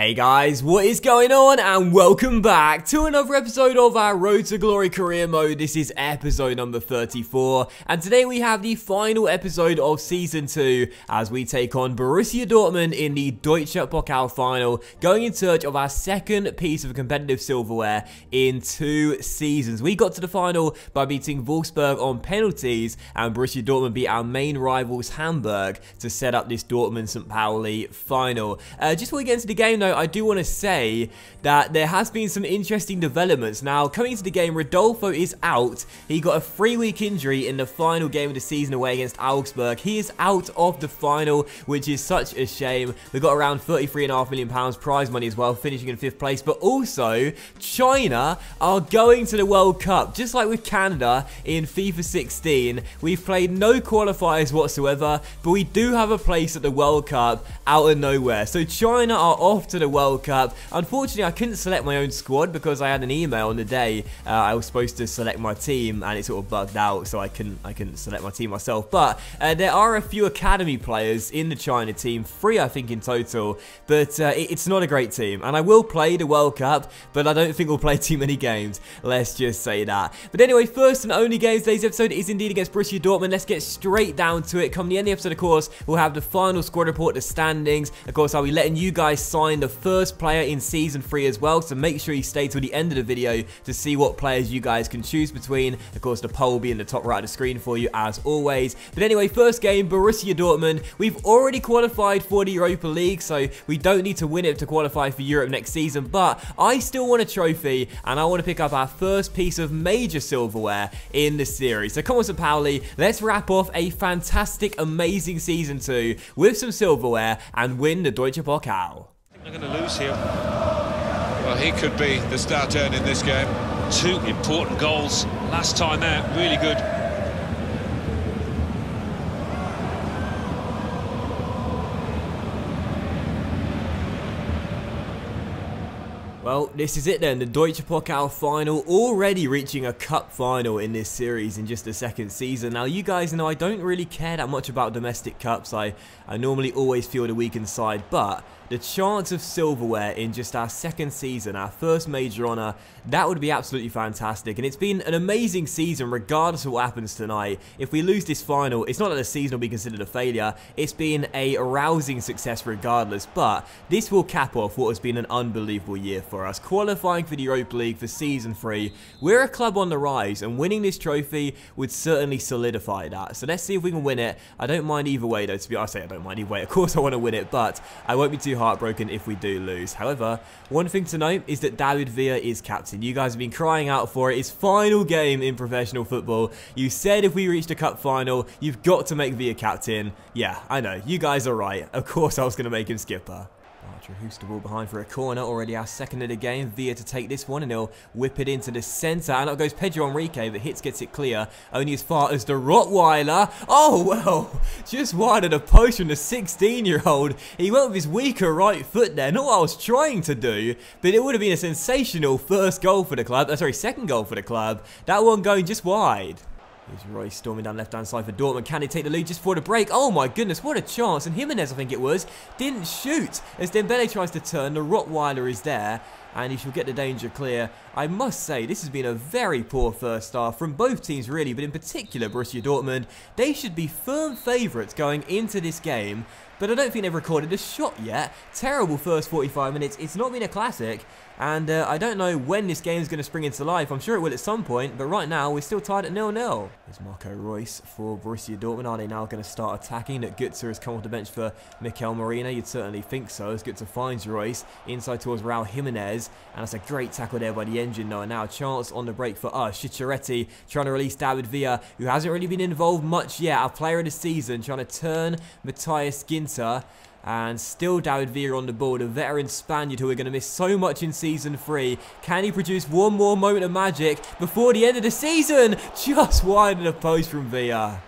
Hey guys, what is going on? And welcome back to another episode of our Road to Glory career mode. This is episode number 34, and today we have the final episode of season 2 as we take on Borussia Dortmund in the DEUTSCHER POKAL final, going in search of our second piece of competitive silverware in 2 seasons. We got to the final by beating Wolfsburg on penalties, and Borussia Dortmund beat our main rivals Hamburg to set up this Dortmund-St. Pauli final. Just before we get into the game though, I do want to say that there has been some interesting developments. Now, coming into the game, Rodolfo is out. He got a 3-week injury in the final game of the season away against Augsburg. He is out of the final, which is such a shame. We got around £33.5 million prize money as well, finishing in 5th place. But also, China are going to the World Cup. Just like with Canada in FIFA 16, we've played no qualifiers whatsoever, but we do have a place at the World Cup out of nowhere. So China are off to the World Cup. Unfortunately, I couldn't select my own squad because I had an email on the day I was supposed to select my team, and it sort of bugged out, so I couldn't select my team myself. But there are a few academy players in the China team, 3 I think in total, but it's not a great team, and I will play the World Cup, but I don't think we'll play too many games, let's just say that. But anyway, first and only game of today's episode is indeed against Borussia Dortmund. Let's get straight down to it. Come the end of the episode, of course, we'll have the final squad report, the standings. Of course, I'll be letting you guys sign the first player in season 3 as well, so make sure you stay till the end of the video to see what players you guys can choose between. Of course, the poll will be in the top right of the screen for you as always. But anyway, first game, Borussia Dortmund. We've already qualified for the Europa League, so we don't need to win it to qualify for Europe next season, but I still want a trophy, and I want to pick up our first piece of major silverware in the series. So come on, St. Pauli, let's wrap off a fantastic, amazing season 2 with some silverware and win the DEUTSCHER POKAL. They're going to lose here. Well, he could be the star turn in this game. 2 important goals last time out. Really good. Well, this is it then, the DEUTSCHER POKAL final, already reaching a cup final in this series in just the 2nd season. Now, you guys know I don't really care that much about domestic cups. I normally always feel the weakened side, but the chance of silverware in just our 2nd season, our first major honour, that would be absolutely fantastic. And it's been an amazing season regardless of what happens tonight. If we lose this final, it's not that the season will be considered a failure. It's been a rousing success regardless, but this will cap off what has been an unbelievable year for us. Qualifying for the Europa League for season 3, we're a club on the rise, and winning this trophy would certainly solidify that. So let's see if we can win it. I don't mind either way though, to be honest. I don't mind either way. Of course I want to win it, but I won't be too heartbroken if we do lose. However, one thing to note is that David Villa is captain. You guys have been crying out for it. His final game in professional football. You said if we reached a cup final, you've got to make Villa captain. Yeah, I know. You guys are right. Of course I was going to make him skipper. Who's the ball behind for a corner, already our 2nd of the game. Villa to take this one, and he'll whip it into the centre, and out goes Pedro Enrique, but Hits gets it clear, only as far as the Rottweiler. Oh well, just wide of the post from the 16-year-old. He went with his weaker right foot there, not what I was trying to do, but it would have been a sensational first goal for the club, sorry, 2nd goal for the club. That one going just wide. Here's Royce storming down left-hand side for Dortmund. Can he take the lead just before the break? Oh my goodness, what a chance. And Jimenez, I think it was, didn't shoot. As Dembele tries to turn, the Rottweiler is there, and he shall get the danger clear. I must say, this has been a very poor first half from both teams really, but in particular Borussia Dortmund. They should be firm favourites going into this game, but I don't think they've recorded a shot yet. Terrible first 45 minutes. It's not been a classic, and I don't know when this game is going to spring into life. I'm sure it will at some point, but right now we're still tied at 0-0. There's Marco Reus for Borussia Dortmund. Are they now going to start attacking? That DORTMUND has come off the bench for Mikel Merino. You'd certainly think so, as DORTMUND finds Reus inside towards Raul Jimenez, and that's a great tackle there by the engine though. And now a chance on the break for us. Charities trying to release David Villa, who hasn't really been involved much yet. Our player of the season trying to turn Matthias Ginter. And still David Villa on the ball, the veteran Spaniard who we're going to miss so much in Season 3. Can he produce one more moment of magic before the end of the season? Just wide of the post from Villa.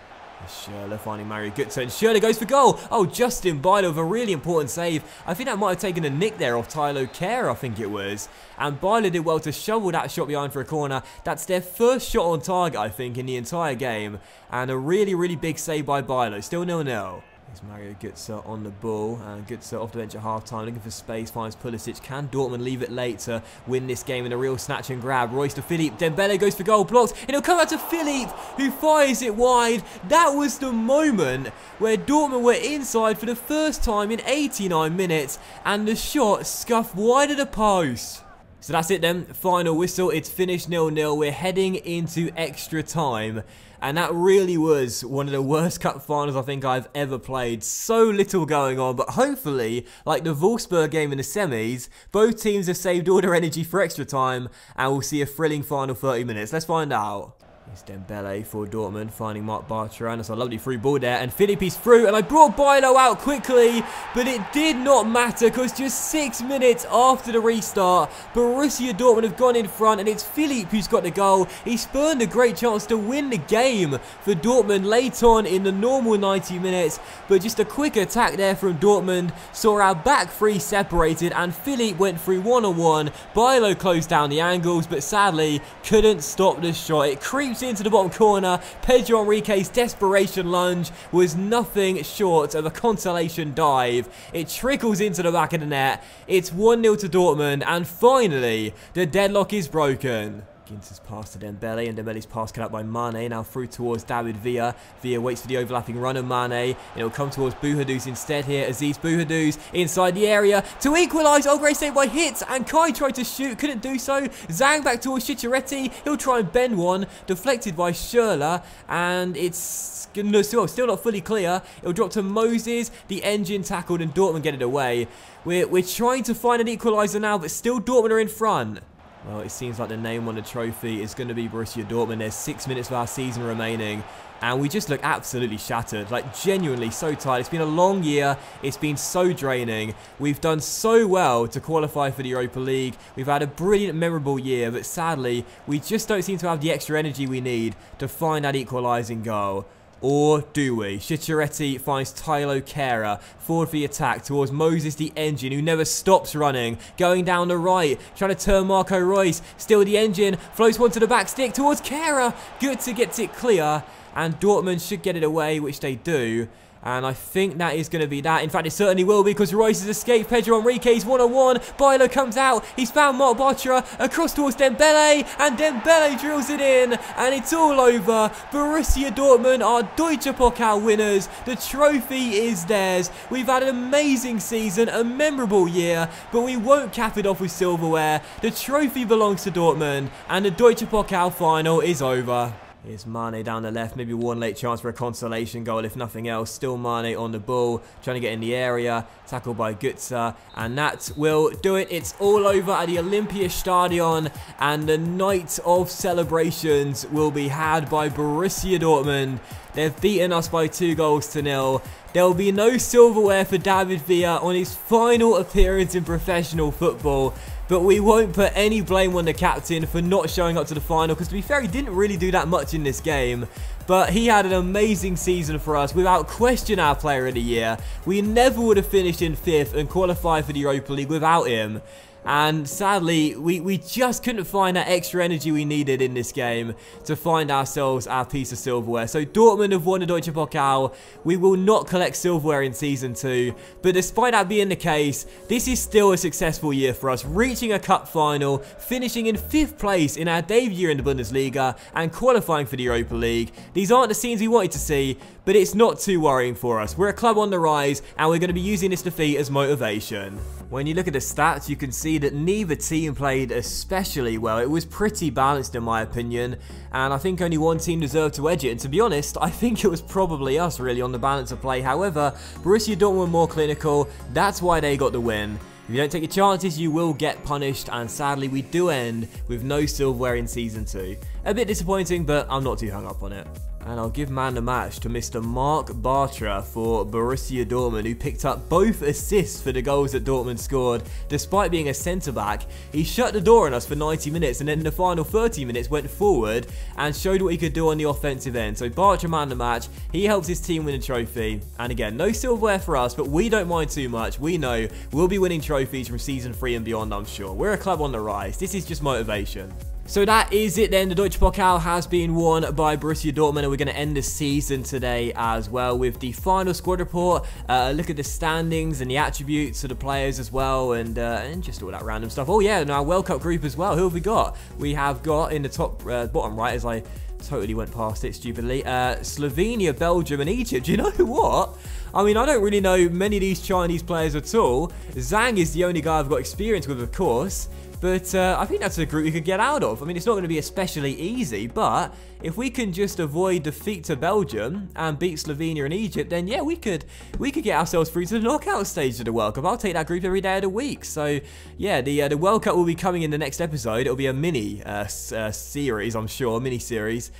Schürrle finding Mario Götze, and Schürrle goes for goal. Oh, Justin Bilo with a really important save. I think that might have taken a nick there off Tylo Kerr, I think it was. And Bilo did well to shovel that shot behind for a corner. That's their first shot on target, I think, in the entire game. And a really, really big save by Bilo. Still 0-0. Here's Mario Götze on the ball, and Götze off the bench at half-time, looking for space, finds Pulisic. Can Dortmund leave it late to win this game in a real snatch and grab? Royce to Philippe, Dembele goes for goal, blocks, and it'll come out to Philippe, who fires it wide. That was the moment where Dortmund were inside for the first time in 89 minutes, and the shot scuffed wide of the post. So that's it then, final whistle, it's finished 0-0, we're heading into extra time. And that really was one of the worst cup finals I think I've ever played. So little going on, but hopefully, like the Wolfsburg game in the semis, both teams have saved all their energy for extra time, and we'll see a thrilling final 30 minutes. Let's find out. It's Dembele for Dortmund, finding Marc Bartra, and it's a lovely through ball there, and Philippe's through, and I brought Bilo out quickly, but it did not matter, because just 6 minutes after the restart, Borussia Dortmund have gone in front, and it's Philippe who's got the goal. He spurned a great chance to win the game for Dortmund late on in the normal 90 minutes, but just a quick attack there from Dortmund saw our back three separated, and Philippe went through one-on-one. Bilo closed down the angles, but sadly couldn't stop the shot. It creeps into the bottom corner. Pedro Henrique's desperation lunge was nothing short of a consolation dive. It trickles into the back of the net. It's 1-0 to Dortmund, and finally the deadlock is broken. Ginter's pass to Dembele, and Dembele's pass cut out by Mane, now through towards David Villa. Villa waits for the overlapping run of Mane, and it'll come towards Buhaduz instead here. Aziz Buhaduz inside the area to equalise. Oh, great save by Hitz, and Kai tried to shoot, couldn't do so. Zhang back towards Charities, he'll try and bend one, deflected by Schürrle, and it's still not fully clear. It'll drop to Moses, the engine tackled, and Dortmund get it away. We're trying to find an equaliser now, but still Dortmund are in front. Well, it seems like the name on the trophy is going to be Borussia Dortmund. There's 6 minutes of our season remaining, and we just look absolutely shattered, like genuinely so tired. It's been a long year. It's been so draining. We've done so well to qualify for the Europa League. We've had a brilliant, memorable year, but sadly, we just don't seem to have the extra energy we need to find that equalising goal. Or do we? Chichariti finds Tylo Kehrer forward for the attack towards Moses the engine, who never stops running. Going down the right, trying to turn Marco Reus. Still the engine, floats one to the back stick towards Kehrer. Götze gets it clear, and Dortmund should get it away, which they do. And I think that is going to be that. In fact, it certainly will be, because Royce has escaped Pedro Henrique's one-on-one. Bilo comes out. He's found Marc Bartra across towards Dembele. And Dembele drills it in. And it's all over. Borussia Dortmund are DEUTSCHER POKAL winners. The trophy is theirs. We've had an amazing season, a memorable year. But we won't cap it off with silverware. The trophy belongs to Dortmund. And the DEUTSCHER POKAL final is over. Here's Mane down the left, maybe one late chance for a consolation goal, if nothing else. Still Mane on the ball, trying to get in the area, tackled by Götze, and that will do it. It's all over at the Olympiastadion, and the night of celebrations will be had by Borussia Dortmund. They've beaten us by 2-0. There will be no silverware for David Villa on his final appearance in professional football. But we won't put any blame on the captain for not showing up to the final, because to be fair, he didn't really do that much in this game. But he had an amazing season for us, without question our player of the year. We never would have finished in 5th and qualified for the Europa League without him. And sadly, we just couldn't find that extra energy we needed in this game to find ourselves our piece of silverware. So Dortmund have won the DEUTSCHER POKAL. We will not collect silverware in Season 2. But despite that being the case, this is still a successful year for us, reaching a cup final, finishing in 5th place in our debut year in the Bundesliga, and qualifying for the Europa League. These aren't the scenes we wanted to see, but it's not too worrying for us. We're a club on the rise, and we're going to be using this defeat as motivation. When you look at the stats, you can see that neither team played especially well. It was pretty balanced in my opinion, and I think only one team deserved to edge it. And to be honest, I think it was probably us really on the balance of play. However, Borussia Dortmund were more clinical. That's why they got the win. If you don't take your chances, you will get punished, and sadly we do end with no silverware in Season 2. A bit disappointing, but I'm not too hung up on it. And I'll give man the match to Mr. Marc Bartra for Borussia Dortmund, who picked up both assists for the goals that Dortmund scored. Despite being a centre-back, he shut the door on us for 90 minutes, and then in the final 30 minutes went forward and showed what he could do on the offensive end. So Bartra man the match, he helps his team win a trophy. And again, no silverware for us, but we don't mind too much. We know we'll be winning trophies from Season 3 and beyond, I'm sure. We're a club on the rise. This is just motivation. So that is it then. The Deutsche Pokal has been won by Borussia Dortmund, and we're going to end the season today as well with the final squad report. Look at the standings and the attributes of the players as well, and just all that random stuff. Oh yeah, and our World Cup group as well. Who have we got? We have got in the top bottom right, as I totally went past it stupidly, Slovenia, Belgium and Egypt. You know what? I mean, I don't really know many of these Chinese players at all. Zhang is the only guy I've got experience with, of course. But I think that's a group we could get out of. I mean, it's not going to be especially easy, but if we can just avoid defeat to Belgium and beat Slovenia and Egypt, then yeah, we could get ourselves through to the knockout stage of the World Cup. I'll take that group every day of the week. So yeah, the World Cup will be coming in the next episode. It'll be a mini series, I'm sure, mini series.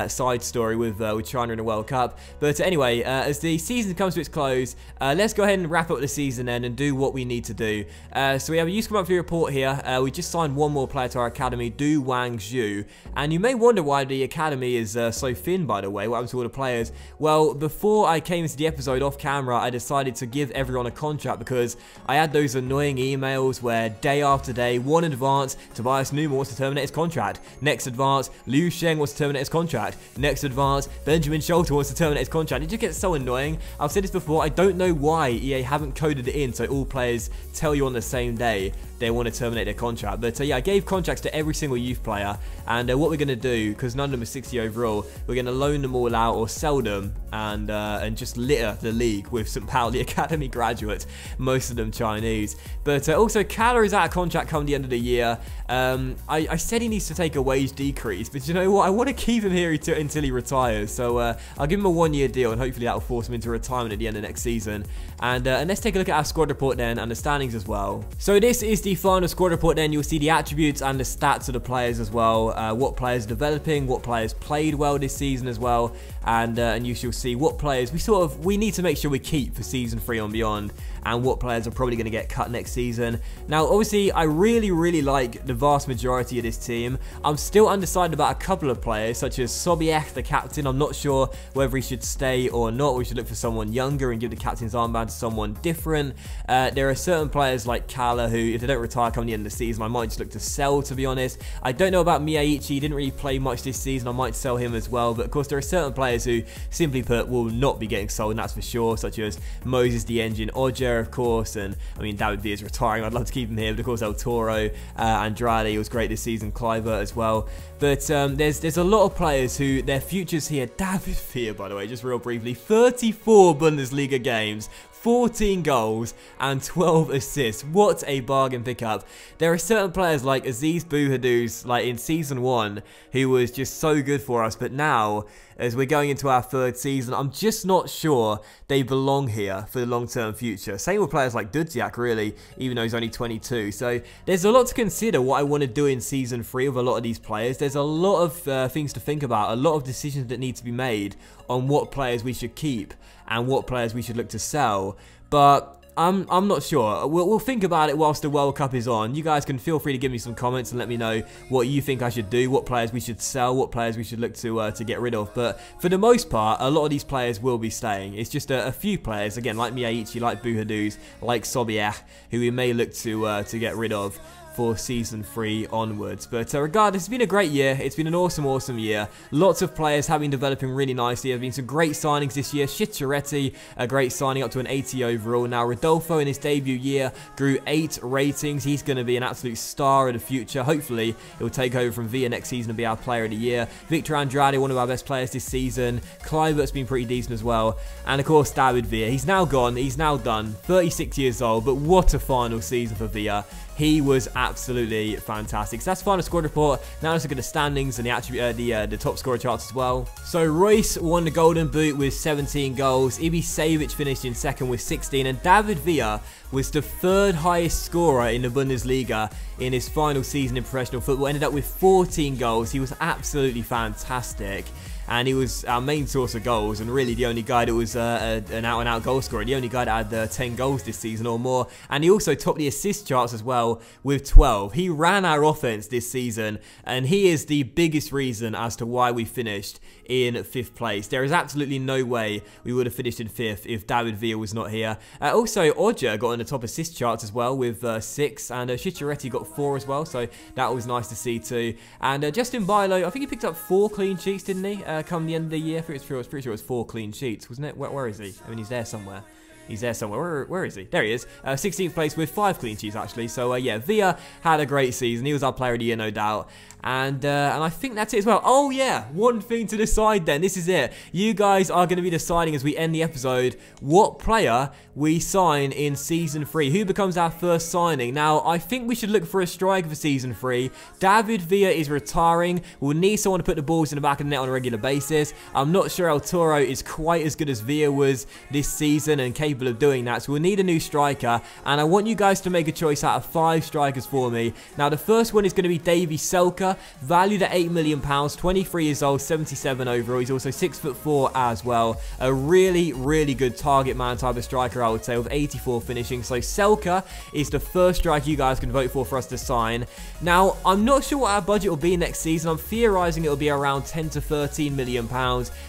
Side story with China in the World Cup. But anyway, as the season comes to its close, let's go ahead and wrap up the season then and do what we need to do. So we have a useful monthly report here. We just signed one more player to our academy, Du Wangzhou. And you may wonder why the academy is so thin, by the way. What happened to all the players? Well, before I came into the episode off camera, I decided to give everyone a contract because I had those annoying emails where day after day, one advance, Tobias Newman wants to terminate his contract. Next advance, Liu Sheng wants to terminate his contract. Next advance, Benjamin Schulte wants to terminate his contract. It just gets so annoying. I've said this before, I don't know why EA haven't coded it in so all players tell you on the same day they want to terminate their contract. But yeah, I gave contracts to every single youth player, and what we're going to do, because none of them are 60 overall, we're going to loan them all out or sell them and just litter the league with some Pauli Academy graduates, most of them Chinese. But also, Kala is out of contract come the end of the year. I said he needs to take a wage decrease, but you know what? I want to keep him here until he retires. So I'll give him a 1-year deal, and hopefully that will force him into retirement at the end of next season. And let's take a look at our squad report then and the standings as well. So this is the final squad report then. You'll see the attributes and the stats of the players as well. What players are developing, what players played well this season as well. And you shall see what players we need to make sure we keep for season 3 and beyond, and what players are probably going to get cut next season. Now, obviously, I really like the vast majority of this team. I'm still undecided about a couple of players, such as Sobiech, the captain. I'm not sure whether he should stay or not. We should look for someone younger and give the captain's armband to someone different. There are certain players like Kala who, if they don't retire come the end of the season, I might just look to sell, to be honest. I don't know about Miyaichi. He didn't really play much this season. I might sell him as well. But of course, there are certain players who, simply put, will not be getting sold, and that's for sure, such as Moses the Engine, Ojer, of course, and I mean, David Villa is retiring. I'd love to keep him here, but of course, El Toro, Andrade was great this season, Kluivert as well. But there's a lot of players who their futures here. David Villa, by the way, just real briefly, 34 Bundesliga games, 14 goals and 12 assists. What a bargain pickup. There are certain players like Aziz Bouhaddouz, like in season 1, who was just so good for us, but now, as we're going into our 3rd season, I'm just not sure they belong here for the long-term future. Same with players like DEUTSCHER, really, even though he's only 22. So there's a lot to consider what I want to do in season 3 with a lot of these players. There's a lot of things to think about, a lot of decisions that need to be made on what players we should keep and what players we should look to sell. But I'm not sure. We'll think about it whilst the World Cup is on. You guys can feel free to give me some comments and let me know what you think I should do, what players we should sell, what players we should look to get rid of. But for the most part, a lot of these players will be staying. It's just a few players, again, like Miyaichi, like Bouhaddouz, like Sobiech, who we may look to get rid of for season 3 onwards. But regardless, it's been a great year. It's been an awesome year. Lots of players have been developing really nicely. There have been some great signings this year. Charities, a great signing, up to an 80 overall. Now, Rodolfo in his debut year grew 8 ratings. He's going to be an absolute star in the future. Hopefully, he'll take over from Villa next season and be our player of the year. Victor Andrade, one of our best players this season. Kluivert's been pretty decent as well. And of course, David Villa. He's now gone. He's now done. 36 years old, but what a final season for Villa. He was absolutely fantastic. So that's the final squad report. Now let's look at the standings and the top scorer charts as well. So Royce won the Golden Boot with 17 goals. Ibisevic finished in 2nd with 16. And David Villa was the 3rd highest scorer in the Bundesliga in his final season in professional football. Ended up with 14 goals. He was absolutely fantastic. and he was our main source of goals, and really the only guy that was an out-and-out goal scorer, the only guy that had 10 goals this season or more, and he also topped the assist charts as well with 12. He ran our offense this season, and he is the biggest reason as to why we finished in 5th place. There is absolutely no way we would have finished in 5th if David Villa was not here. Also, Odger got on the top assist charts as well with 6, and Charities got 4 as well, so that was nice to see too. And Justin Bilo, I think he picked up 4 clean sheets, didn't he, come the end of the year? I was pretty sure it was 4 clean sheets, wasn't it? Where is he? I mean, he's there somewhere. He's there somewhere. Where is he? There he is. 16th place with 5 clean sheets, actually. So, yeah, Villa had a great season. He was our player of the year, no doubt. And I think that's it as well. Oh, yeah. One thing to decide then. This is it. You guys are going to be deciding as we end the episode what player we sign in Season 3. Who becomes our first signing? Now, I think we should look for a striker for Season 3. David Villa is retiring. We'll need someone to put the balls in the back of the net on a regular basis. I'm not sure El Toro is quite as good as Villa was this season and capable of doing that. So we'll need a new striker. And I want you guys to make a choice out of 5 strikers for me. Now, the first one is going to be Davy Selke. Valued at £8 million, 23 years old, 77 overall. He's also 6'4" as well. A really, really good target man type of striker, I would say, with 84 finishing. So Selke is the first striker you guys can vote for us to sign. Now, I'm not sure what our budget will be next season. I'm theorising it will be around £10 to £13 million,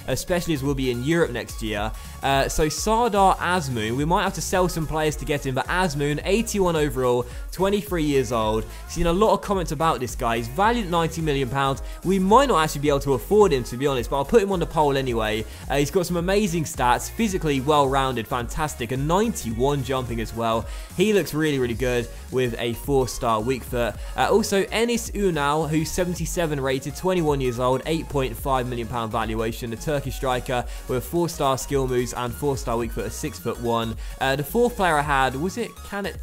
especially as we'll be in Europe next year. So Sardar Azmoun, we might have to sell some players to get him, but Azmoun, 81 overall, 23 years old. Seen a lot of comments about this guy. He's valued at £90 million. We might not actually be able to afford him, to be honest, but I'll put him on the poll anyway. He's got some amazing stats, physically well-rounded, fantastic, and 91 jumping as well. He looks really, really good with a 4-star weak foot. Also, Enis Ünal, who's 77 rated, 21 years old, £8.5 million valuation, the Turkish striker with 4-star skill moves and 4-star weak foot, 6'1". The 4th player I had, was it Kanat?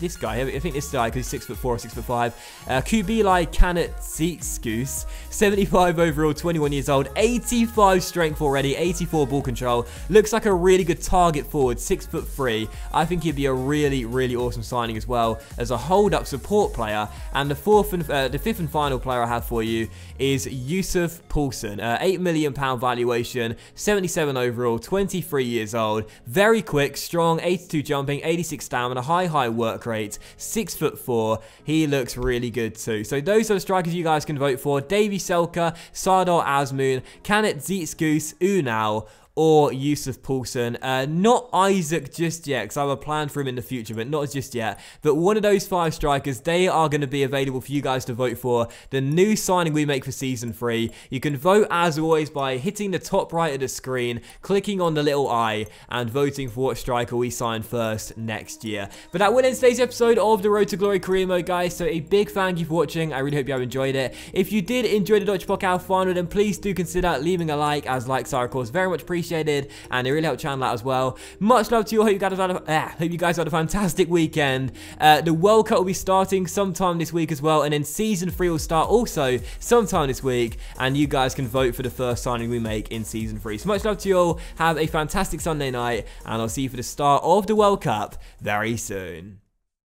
This guy, I think this guy, because he's 6'4" or 6'5". Kubilai Kanat-Goose, 75 overall, 21 years old, 85 strength already, 84 ball control. Looks like a really good target forward, 6'3". I think he'd be a really, really awesome signing as well as a hold-up support player. And the 5th and final player I have for you is Yusuf Poulsen, £8 million valuation, 77 overall, 23 years old, very quick, strong, 82 jumping, 86 stamina, high work rate, 6'4". He looks really good too. So those are the strikers you guys can vote for: Davy Selke, Sardar Azmoun, Kanat-Goose, Ünal, or Yusuf Poulsen. Not Isaac just yet, because I have a plan for him in the future, but not just yet. But one of those 5 strikers, they are going to be available for you guys to vote for. The new signing we make for Season 3. You can vote, as always, by hitting the top right of the screen, clicking on the little eye, and voting for what striker we sign first next year. But that will end today's episode of the Road to Glory career mode, guys. So a big thank you for watching. I really hope you have enjoyed it. If you did enjoy the Deutsche Pokal final, then please do consider leaving a like, as likes are, of course, very much appreciated. And it really helped channel out as well. Much love to you all. Hope you guys had a fantastic weekend. The World Cup will be starting sometime this week as well, and then Season 3 will start also sometime this week, and you guys can vote for the first signing we make in Season 3. So much love to you all. Have a fantastic Sunday night, and I'll see you for the start of the World Cup very soon.